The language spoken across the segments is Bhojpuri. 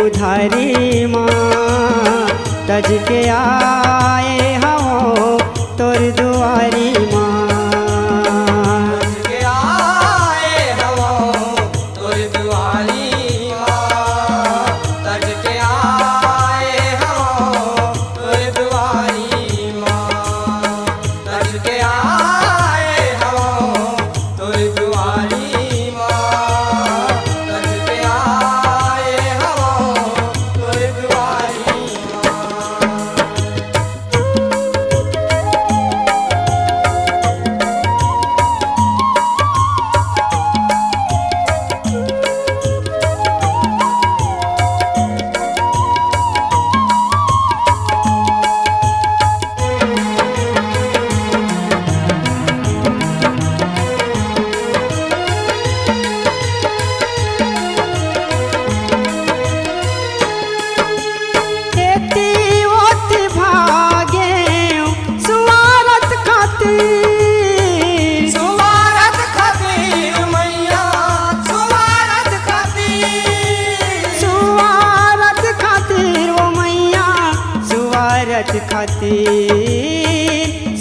दुधारी माँ तज के आए हो तोर दुआरी माँ।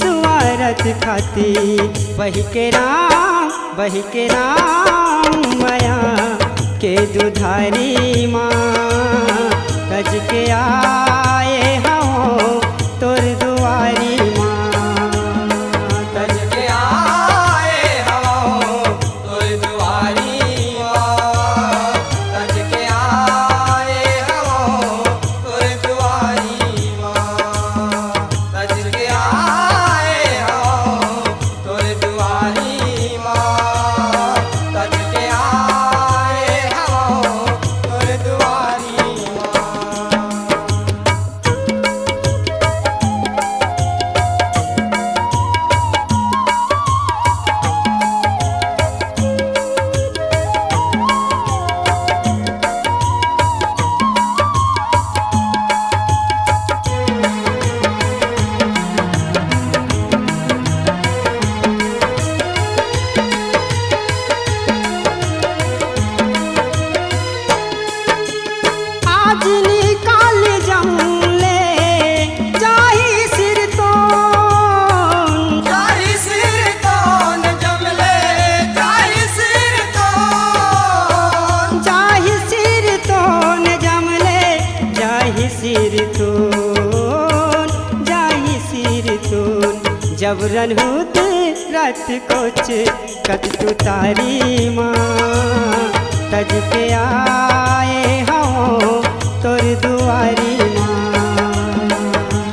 सुवारत खातिर बही के राम माया के दुधारी माँ तज के आए हो तोर दुआरी माँ। तज के आए हो तोर दुआरी माँ, तज के आए हो तोर दुआरी माँ, तज के आए हो तोर दुआरी माँ, तज के आए हो तोर दुआरी माँ। आज निकाल जाऊं ले जाही सिर तो जमले जाही सिर तो न जमले जाही सिर तो जबरन होत रात कोच कत तू तारी माँ तज के आए हो तोर दुआरी माँ।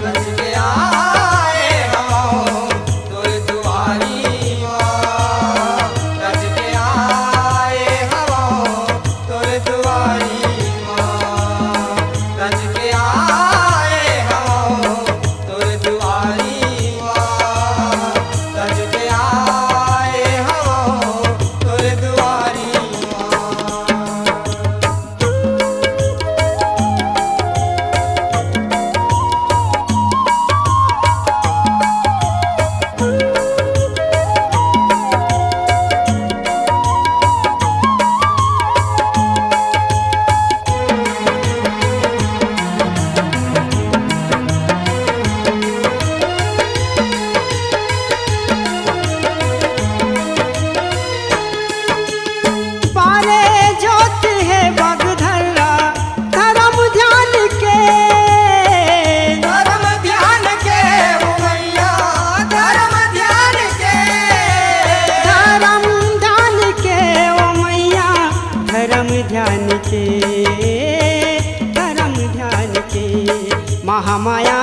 तज के आए हो तोर दुआरी माँ, तज के आए हो तोर दुआरी माँ, तज के आए हो तोर दुआरी माँ, तज के आए हो तोर दुआरी माँ। धर्म ध्यान के महामाया